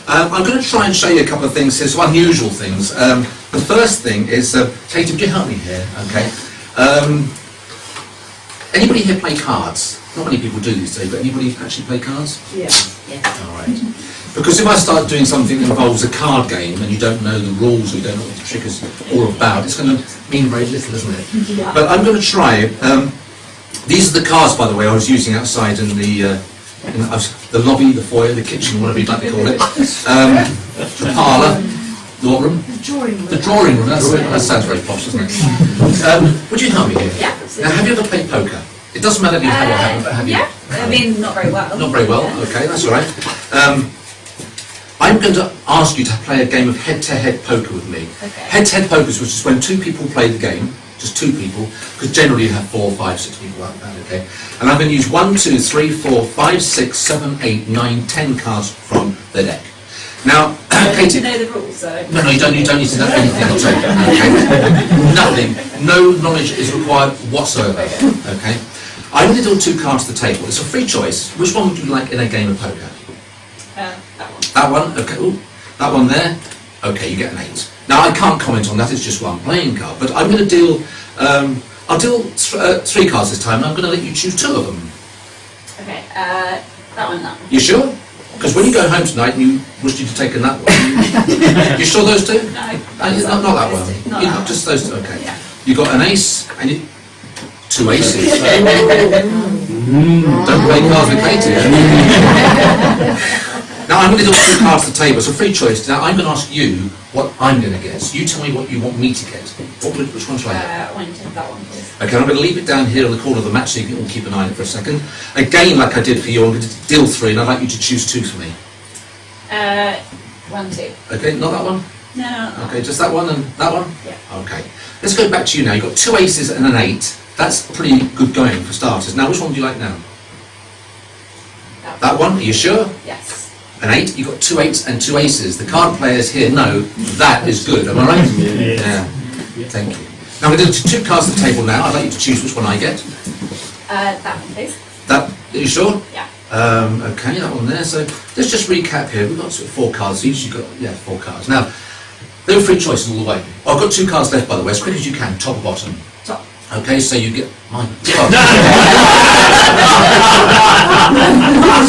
I'm going to try and show you a couple of things here, some unusual things. The first thing is, Katie, would you help me here? Okay. Anybody here play cards? Not many people do these days, but anybody actually play cards? Yeah. All right. Because if I start doing something that involves a card game and you don't know the rules or you don't know what the trick is all about, it's going to mean very little, isn't it? Yeah. But I'm going to try it. These are the cards, by the way, I was using outside in the lobby, the foyer, the kitchen, whatever you'd like to call it. The parlour, law room. The drawing room. The drawing room, that sounds very posh, doesn't it? Would you help me here? Yeah, Now, absolutely. have you ever played poker? It doesn't matter if you have or haven't, but have you? Yeah, I mean, not very well. Not very well, Yeah. okay, that's all right. I'm going to ask you to play a game of head-to-head poker with me. Okay. Head-to-head poker is just when two people play the game, just two people, because generally you have 4, 5, 6 people like that, okay? And I'm going to use 1, 2, 3, 4, 5, 6, 7, 8, 9, 10 cards from the deck. Now, Katie... You know the rules, so... No, you don't need to know anything at all, okay? Nothing. No knowledge is required whatsoever, okay? I'm going to deal 2 cards to the table. It's a free choice. Which one would you like in a game of poker? That one. That one? Okay. Ooh, that one there? Okay, you get an 8. Now, I can't comment on that. It's just one playing card. But I'm going to deal... I'll deal 3 cards this time, and I'm going to let you choose 2 of them. Okay, that one. You sure? Because when you go home tonight and you wish you to take that one, you sure those 2? No. Not that one. Not You that got just those 2, okay. Yeah. You got an ace and 2 aces. Don't play cards with Katie. Now I'm going to do 2 cards to the table. It's a free choice. Now I'm going to ask you what I'm going to get. So you tell me what you want me to get. Which one shall I get? I want you to have that one, please. Okay, I'm going to leave it down here on the corner of the match so you can all keep an eye on it for a second. Again, like I did for you, I'm going to deal 3 and I'd like you to choose 2 for me. 1, 2. Okay, not that one? No. Okay, just that one and that one? Yeah. Okay. Let's go back to you now. You've got 2 aces and an 8. That's pretty good going for starters. Now, which one would you like now? That one? Are you sure? Yes. An 8? You've got 2 8s and 2 aces. The card players here know that is good. Am I right? Yeah. Thank you. Now, we're going to do 2 cards to the table now. I'd like you to choose which one I get. That one, please. That, are you sure? Yeah. Okay, that one there. So let's just recap here. We've got sort of 4 cards each. You've got, 4 cards. Now, there are 3 choices all the way. I've got 2 cards left, by the way, as quick as you can, top or bottom. Top. Okay, so you get my God.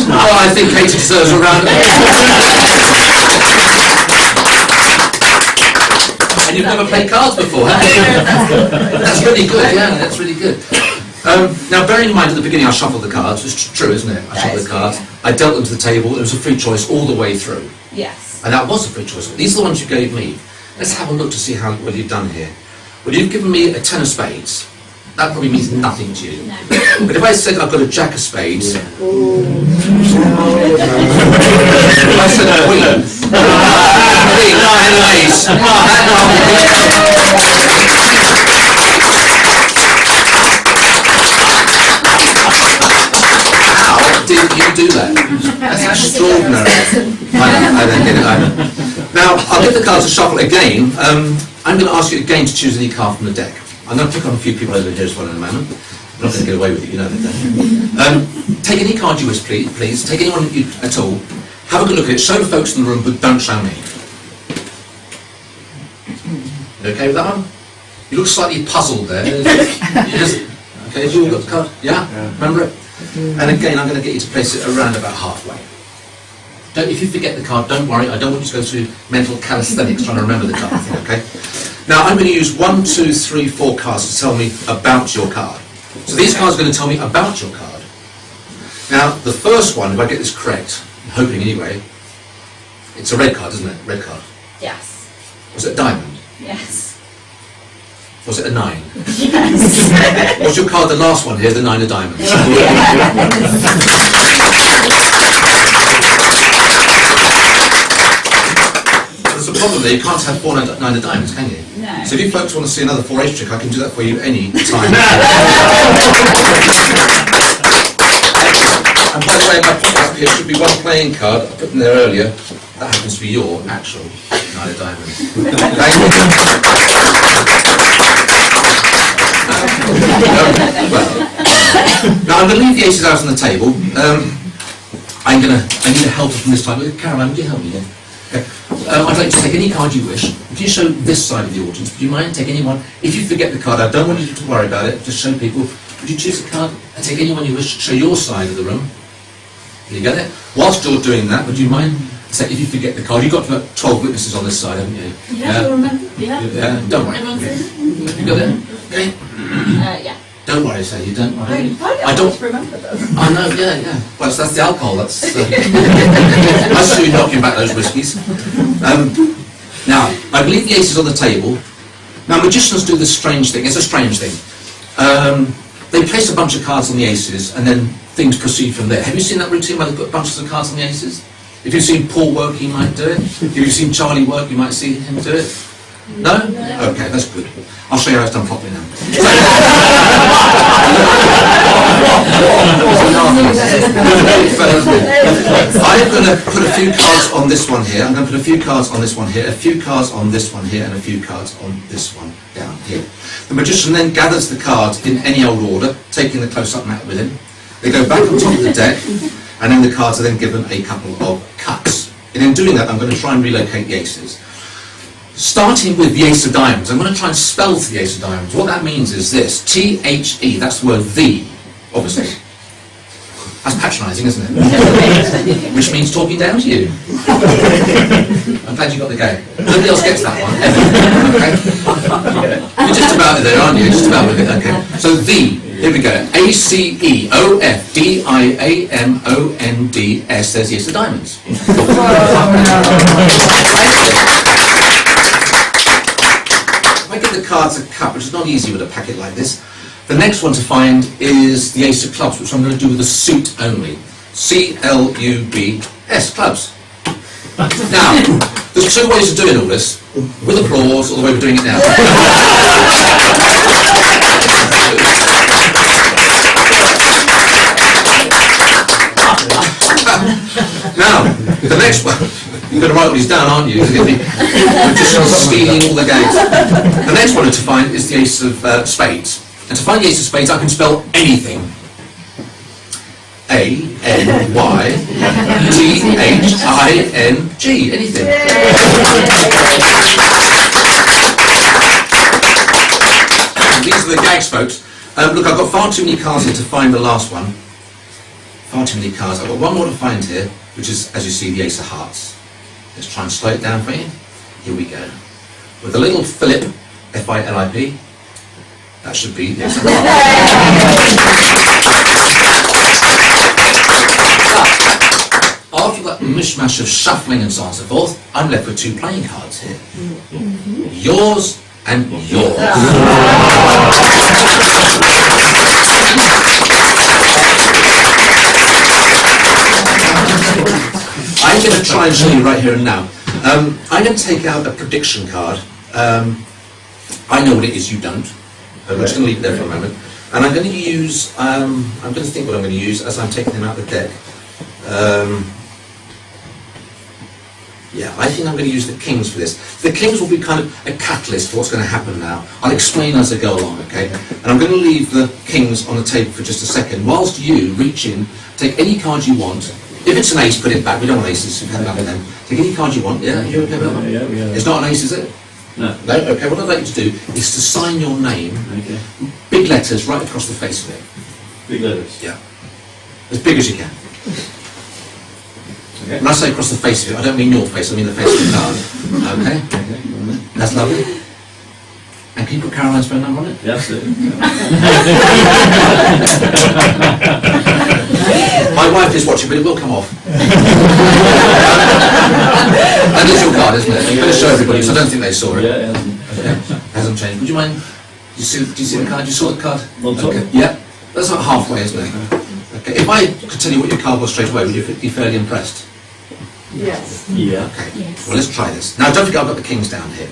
Oh, I think Katie deserves a round of And you've never played cards before, have you? That's really good, yeah, that's really good. Now, bearing in mind at the beginning I shuffled the cards, it's true, isn't it? I shuffled the cards, I dealt them to the table, it was a free choice all the way through. Yes. And that was a free choice. These are the ones you gave me. Let's have a look to see what you've done here. Well, you've given me a 10 of spades. That probably means nothing to you. No. But if I said I've got a jack of spades, if I said a queen, and an ace, how did you do that? That's extraordinary. I don't get it either. Now, I'll give the cards a shuffle again. I'm going to ask you again to choose any card from the deck. I'm going to pick on a few people over here as well in a moment. I'm not going to get away with it, you know that. Take any card you wish, please. Take anyone at all. Have a good look at it. Show the folks in the room, but don't show me. You okay with that one? You look slightly puzzled there. Yes. Okay, have you all got the card? Yeah? Remember it? And again, I'm going to get you to place it around about halfway. If you forget the card, don't worry. I don't want you to go through mental calisthenics trying to remember the card, okay? Now, I'm going to use 1, 2, 3, 4 cards to tell me about your card. So these cards are going to tell me about your card. Now, the first one, if I get this correct, I'm hoping anyway, it's a red card, isn't it? Red card. Yes. Was it a diamond? Yes. Was it a 9? Yes. Was your card the last one here, the 9 of diamonds? There's a problem there, you can't have 4 9 of diamonds, can you? No. So if you folks want to see another 4H trick, I can do that for you any time. And by the way, my pocket up here should be one playing card I put in there earlier. That happens to be your actual 9 of diamonds. Now I'm going to leave the aces out on the table. I need a helper from this time. Caroline, would you help me then? Okay. I'd like to take any card you wish. If you show this side of the audience, would you mind taking anyone? If you forget the card, I don't want you to worry about it. Just show people. Would you choose a card and take anyone you wish? Show your side of the room. You get it? Whilst you're doing that, would you mind? Say if you forget the card, you've got about 12 witnesses on this side, haven't you? Yeah, you'll remember. Yeah. Yeah. Don't worry. Everyone's in. You got it? Okay. Yeah. Don't worry, say you don't worry. I don't remember them. I know, yeah. Well, that's the alcohol. That's. I saw you knocking back those whiskies. Now, I believe the ace is on the table. Now, magicians do this strange thing. It's a strange thing. They place a bunch of cards on the aces, and then things proceed from there. Have you seen that routine where they put bunches of cards on the aces? If you've seen Paul work, he might do it. If you've seen Charlie work, you might see him do it. No? Okay, that's good. I'll show you how it's done properly now. I'm going to put a few cards on this one here. I'm going to put a few cards on this one here, a few cards on this one here, and a few cards on this one down here. The magician then gathers the cards in any old order, taking the close-up mat with him. They go back on top of the deck, and then the cards are then given a couple of cuts. And in doing that, I'm going to try and relocate the aces. Starting with the ace of diamonds, I'm going to try and spell for the ace of diamonds. What that means is this, T-H-E, that's the word the, obviously. That's patronising, isn't it? Which means talking down to you. I'm glad you got the game. Nobody else gets that one, ever. Okay? You're just about there, aren't you? Just about with it, okay. So the, here we go, A-C-E-O-F-D-I-A-M-O-N-D-S, there's the ace of diamonds. If I give the cards a cut, which is not easy with a packet like this, the next one to find is the ace of clubs, which I'm going to do with a suit only. C-L-U-B-S, clubs. Now, there's two ways of doing all this, with applause, or the way we're doing it now. Now, the next one, you're going to write all these down, aren't you? You're going to be just stealing all the games. The next one to find is the ace of spades. And to find the ace of spades, I can spell anything. A-N-Y-T-H-I-N-G, anything. These are the gags, folks. Look, I've got far too many cards here to find the last one. Far too many cards. I've got one more to find here, which is, as you see, the ace of hearts. Let's try and slow it down for you. Here we go. With a little Philip, F-I-L-I-P, that should be the ace of hearts. After that mishmash of shuffling and so on and so forth, I'm left with two playing cards here. Yours and yours. I'm going to try and show you right here and now. I'm going to take out a prediction card. I know what it is, you don't. I'm just going to leave it there for a moment. And I'm going to use, I'm going to think what I'm going to use as I'm taking them out of the deck. Yeah, I think I'm going to use the kings for this. The kings will be kind of a catalyst for what's going to happen now. I'll explain as I go along, okay? And I'm going to leave the kings on the table for just a second, whilst you reach in, take any card you want. If it's an ace, put it back. We don't want aces, we've had enough of them. Take any card you want, yeah? You okay with that one? Yeah. It's not an ace, is it? No. No? Okay, what I'd like you to do is to sign your name, Okay. big letters right across the face of it. Big letters. Yeah. As big as you can. Okay. When I say across the face of it, I don't mean your face, I mean the face of the card. Okay? Okay. Go on then. That's lovely. And can you put Caroline's phone number on it? Yeah, absolutely. My wife is watching, but it will come off. That is your card, isn't it? You're going to show everybody, so I don't think they saw it. Yeah, it hasn't. Yeah, hasn't changed. Would you mind? Do you see the card? You saw the card? On top? Okay. Yeah. That's about halfway, isn't it? Okay. If I could tell you what your card was straight away, would you be fairly impressed? Yes. Yeah. Okay. Yes. Well, let's try this. Now, don't forget I've got the kings down here.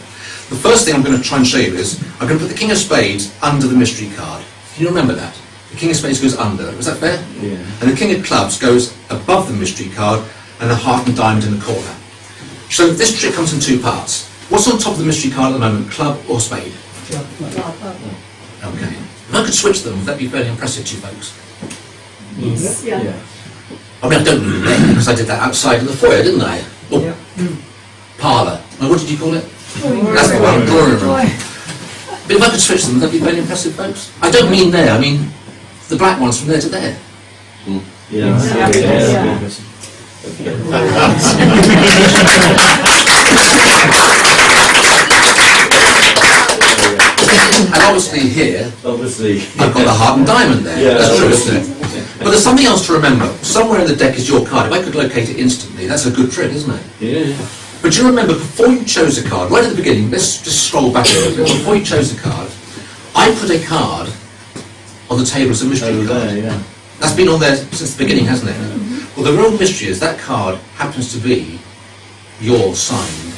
The first thing I'm going to try and show you is I'm going to put the king of spades under the mystery card. Can you remember that? The king of spades goes under. Was that fair? Yeah. And the king of clubs goes above the mystery card, and the heart and diamond in the corner. So this trick comes in two parts. What's on top of the mystery card at the moment, club or spade? Okay. If I could switch them, would that be fairly impressive to you folks? Yes. Yeah. Yeah. I mean, I don't mean that because I did that outside in the foyer, didn't I? Oh. Parlour. Oh, what did you call it? That's the one, drawing room. But if I could switch them, they'd be very impressive folks. I don't mean there, I mean the black ones from there to there. Yeah. And obviously here, Obviously. I've got the heart and diamond there. Yeah, That's true, obviously. isn't it? But there's something else to remember. Somewhere in the deck is your card. If I could locate it instantly, that's a good trick, isn't it? Yeah. But do you remember, before you chose a card, right at the beginning, let's just scroll back a little bit, before you chose a card, I put a card on the table as a mystery Over card. there, yeah. That's been on there since the beginning, hasn't it? Well, the real mystery is that card happens to be your signed.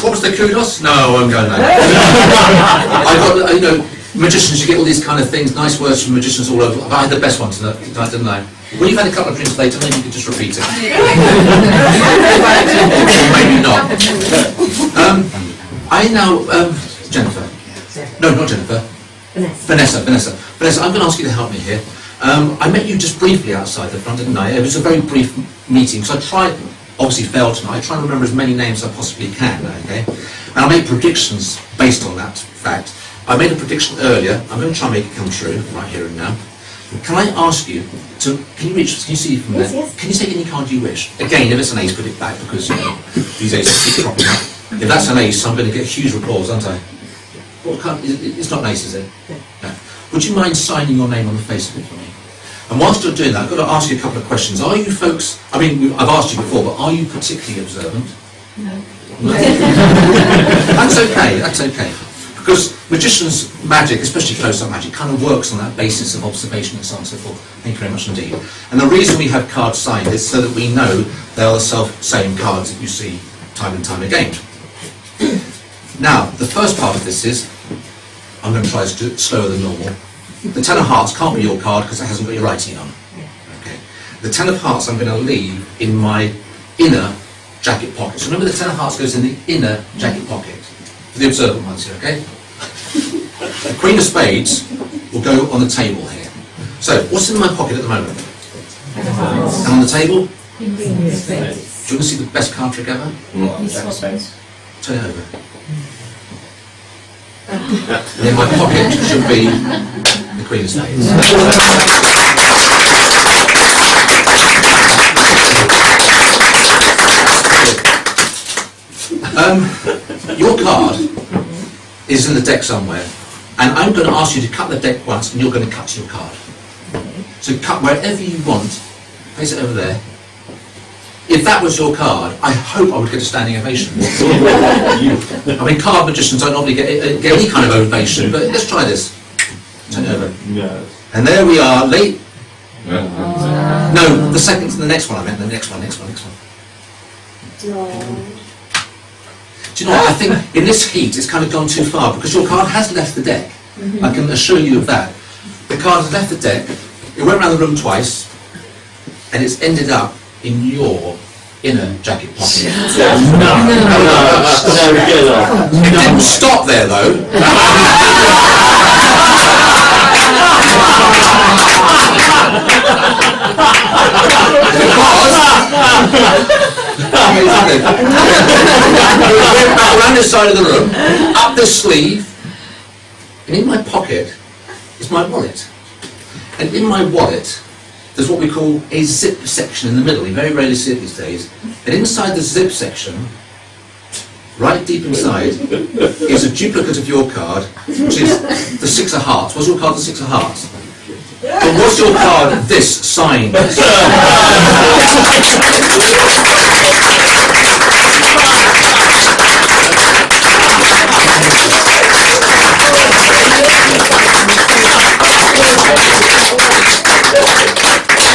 What was the kudos? No, I won't go there. I got, you know, magicians, you get all these kind of things, nice words from magicians all over. I had the best one tonight, didn't I? When you've had a couple of drinks later, maybe you could just repeat it. Or maybe not. I now, Jennifer. No, not Jennifer. Vanessa, I'm going to ask you to help me here. I met you just briefly outside the front, didn't I? It was a very brief meeting, so I tried, obviously failed tonight, I try and remember as many names as I possibly can, okay? And I made predictions based on that fact. I made a prediction earlier, I'm going to try and make it come true, right here and now. Can I ask you to, can you see from there? Yes. Can you take any card you wish? Again, if it's an ace, put it back, because, you know, these aces keep cropping up. If that's an ace, I'm going to get huge applause, aren't I? What card, it's not an ace, is it? No. Would you mind signing your name on the face of it for me? And whilst you're doing that, I've got to ask you a couple of questions. Are you folks, I mean, I've asked you before, but are you particularly observant? No. No? That's okay. Because magician's magic, especially close-up magic, kind of works on that basis of observation and so on and so forth. Thank you very much indeed. And the reason we have cards signed is so that we know they are the same cards that you see time and time again. Now, the first part of this is, I'm going to try to do it slower than normal. The Ten of Hearts can't be your card because it hasn't got your writing on. Okay. The Ten of Hearts I'm going to leave in my inner jacket pocket. So remember, the Ten of Hearts goes in the inner jacket pocket. For the observant ones here, okay? The Queen of Spades will go on the table here. So, what's in my pocket at the moment? And on the table? Do you want to see the best card trick ever? Turn it over. And in my pocket should be the Queen of Spades. Your card is in the deck somewhere, and I'm going to ask you to cut the deck once, and you're going to cut your card. So cut wherever you want, place it over there. If that was your card, I hope I would get a standing ovation. I mean, card magicians don't normally get any kind of ovation, but let's try this. Turn it over. Yeah. And there we are, late. No, the next one I meant, the next one. Do you know what, I think in this heat it's kind of gone too far, because your card has left the deck. I can assure you of that. The card has left the deck, it went around the room twice, and it's ended up in your inner jacket pocket. No, get off. It didn't stop there though. It went back around this side of the room, up this sleeve, and in my pocket is my wallet. And in my wallet, there's what we call a zip section in the middle. You very rarely see it these days. And inside the zip section, right deep inside, is a duplicate of your card, which is the Six of Hearts. Was your card the Six of Hearts? But was your card this signed?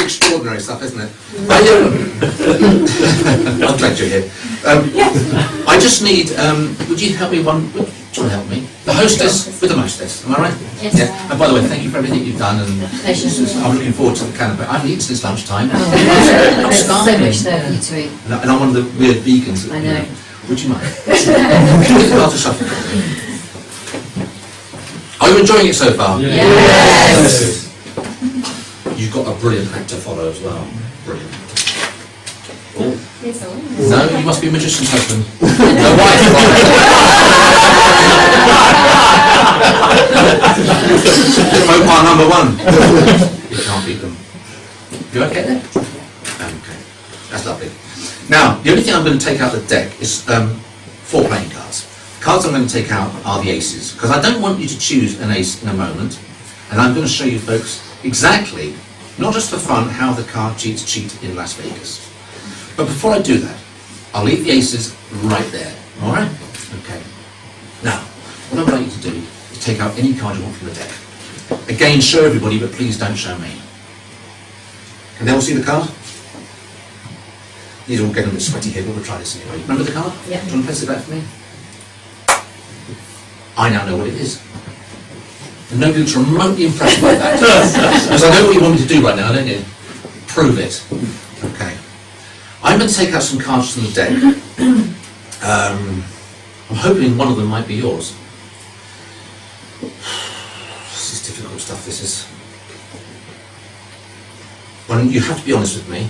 Extraordinary stuff, isn't it? I'm glad you're here. I just need, would you help me try and help me? The hostess with the mostess, am I right? Yes. Yeah. And by the way, thank you for everything you've done, and Pleasure. I'm looking forward to the canapé. I haven't eaten since lunchtime. I'm There's so starving. much there for you to eat. And I'm one of the weird vegans. I know. Would you mind? Get the cards to shuffle. Are you enjoying it so far? Yes. You've got a brilliant act to follow as well. Brilliant. Yes, I will. No, you must be a magician's husband. No wife. Mopar number 1. You can't beat them. You okay there? Okay. That's lovely. Now, the only thing I'm going to take out of the deck is 4 playing cards. The cards I'm going to take out are the aces, because I don't want you to choose an ace in a moment, and I'm going to show you folks exactly, not just for fun, how the card cheats cheat in Las Vegas. But before I do that, I'll leave the aces right there, alright? Okay. Now, what I would like you to do is take out any card you want from the deck. Again, show everybody, but please don't show me. Can they all see the card? These are all getting a bit sweaty here, but we'll try this anyway. Remember the card? Yeah. Do you want to place it back for me? I now know what it is. And nobody looks remotely impressed by that. Because I know what you want me to do right now, don't you? Prove it. Okay. I'm going to take out some cards from the deck. I'm hoping one of them might be yours. This is difficult stuff, this is. Well, you have to be honest with me.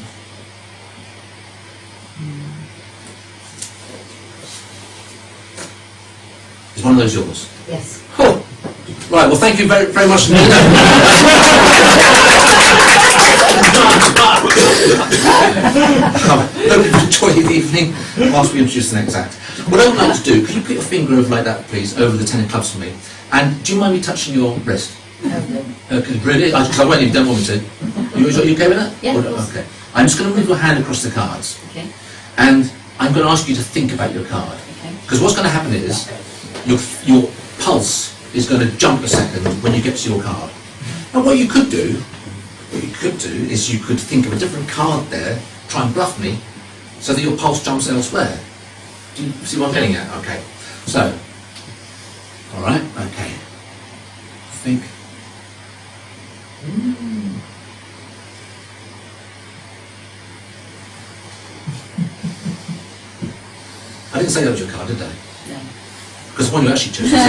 Is one of those yours? Yes. Oh. Right, well thank you very, very much indeed. Hope you enjoy the evening whilst we introduce the next act. What I would like to do, could you put your finger over like that please, over the 10 of clubs for me? And do you mind me touching your wrist? Okay, really? Because I won't if you don't want me to. You okay with that? Yeah, of course. Okay. I'm just going to move your hand across the cards. Okay. And I'm going to ask you to think about your card. Okay. Because what's going to happen is, your pulse is going to jump a second when you get to your card. And what you could do is you could think of a different card there, try and bluff me, so that your pulse jumps elsewhere. Do you see what I'm getting at? Okay. So, alright, okay. Think. I didn't say that was your card, did I? No. Because the one you actually chose is a 10.5.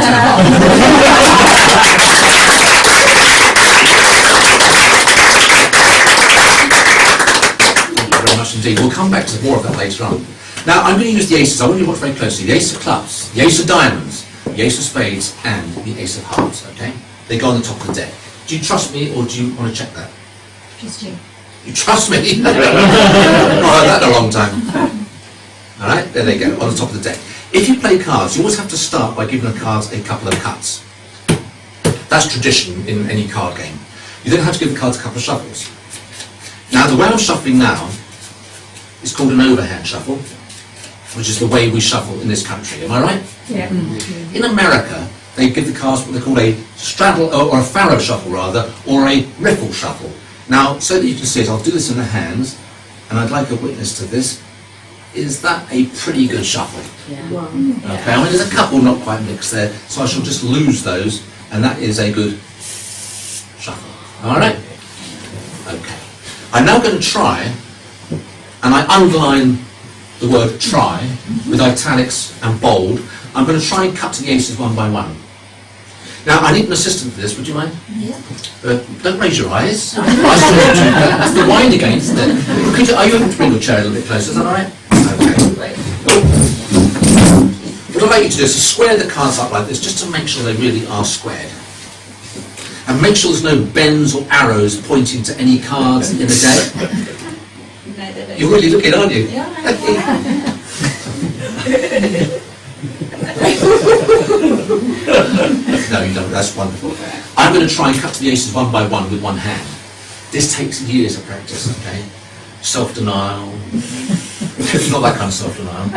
Thank you very much indeed. We'll come back to more of that later on. Now, I'm going to use the aces. I want you to watch very closely. The ace of clubs, the ace of diamonds, the ace of spades, and the ace of hearts, okay? They go on the top of the deck. Do you trust me, or do you want to check that? Just you. You trust me? Not heard that in a long time. All right, there they go, on the top of the deck. If you play cards, you always have to start by giving the cards a couple of cuts. That's tradition in any card game. You then have to give the cards a couple of shuffles. Now, the way I'm shuffling now is called an overhand shuffle, which is the way we shuffle in this country. Am I right? Yeah. In America, they give the cards what they call a straddle, or a faro shuffle rather, or a riffle shuffle. Now, so that you can see it, I'll do this in the hands, and I'd like a witness to this. Is that a pretty good shuffle? Yeah. Okay, I mean there's a couple not quite mixed there, so I shall just lose those, and that is a good shuffle. Alright? Okay. I'm now going to try, and I underline the word try with italics and bold. I'm going to try and cut to the aces one by one. Now, I need an assistant for this, would you mind? Yeah. Don't raise your eyes. That's the wine again, isn't it? Are you able to bring your chair a little bit closer, is that alright? Okay. What I'd like you to do is to square the cards up like this, just to make sure they really are squared. And make sure there's no bends or arrows pointing to any cards in the deck. You're really looking, aren't you? No, you don't. That's wonderful. I'm going to try and cut to the aces one by one with one hand. This takes years of practice, okay? Self-denial. Not that kind of self-denial.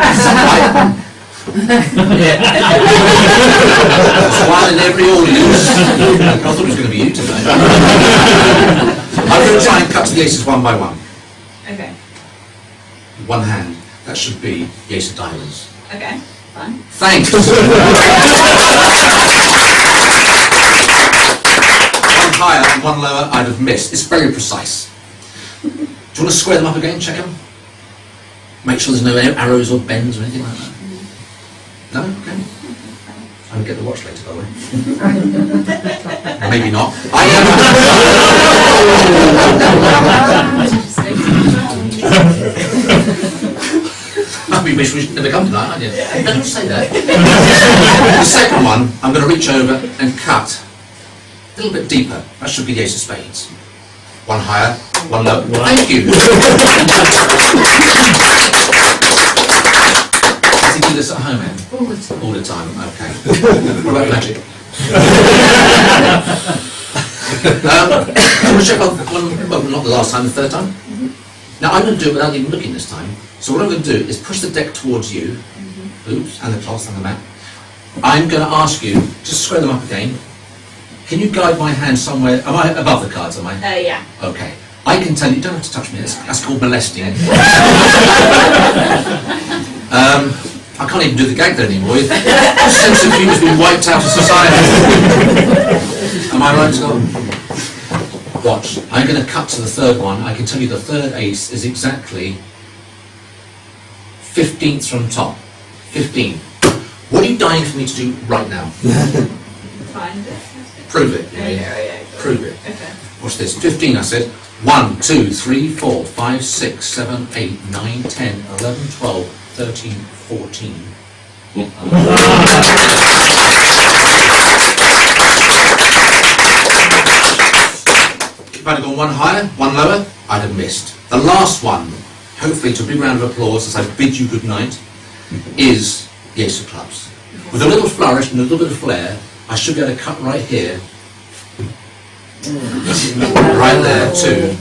Smile in every audience. I thought it was going to be you tonight. I'm going to try and cut to the aces one by one. Okay. With one hand. That should be the ace of diamonds. Okay. Fine. Thanks. One higher and one lower, I'd have missed. It's very precise. Do you want to square them up again, check them? Make sure there's no arrows or bends or anything like that. I'll get the watch later, by the way. Maybe not. I mean, we should never come tonight, aren't you? Don't say that. The second one, I'm going to reach over and cut a little bit deeper. That should be the ace of spades. One higher, one lower. Thank you. Does he do this at home, Anne? All the time. Okay. What about magic? I'm going to check on well, not the last time, the third time. Now I'm going to do it without even looking this time. So what I'm going to do is push the deck towards you. Oops, and the cloth and the mat. I'm going to ask you, just square them up again. Can you guide my hand somewhere? Am I above the cards, am I? Yeah. Okay. I can tell you, you don't have to touch me, that's called molesting. I can't even do the gag there anymore. The sense of humour has been wiped out of society. Am I right, Scott? Watch, I'm going to cut to the third one. I can tell you the third ace is exactly 15th from top. 15. What are you dying for me to do right now? Find it. Prove it. Yeah. Prove it. Okay. What's this? 15, I said. 1, 2, 3, 4, 5, 6, 7, 8, 9, 10, 11, 12, 13, 14. If I'd have gone one higher, one lower, I'd have missed. The last one, hopefully to a big round of applause as I bid you good night, is the ace of clubs. With a little flourish and a little bit of flair, I should be able to cut right here. Right there too.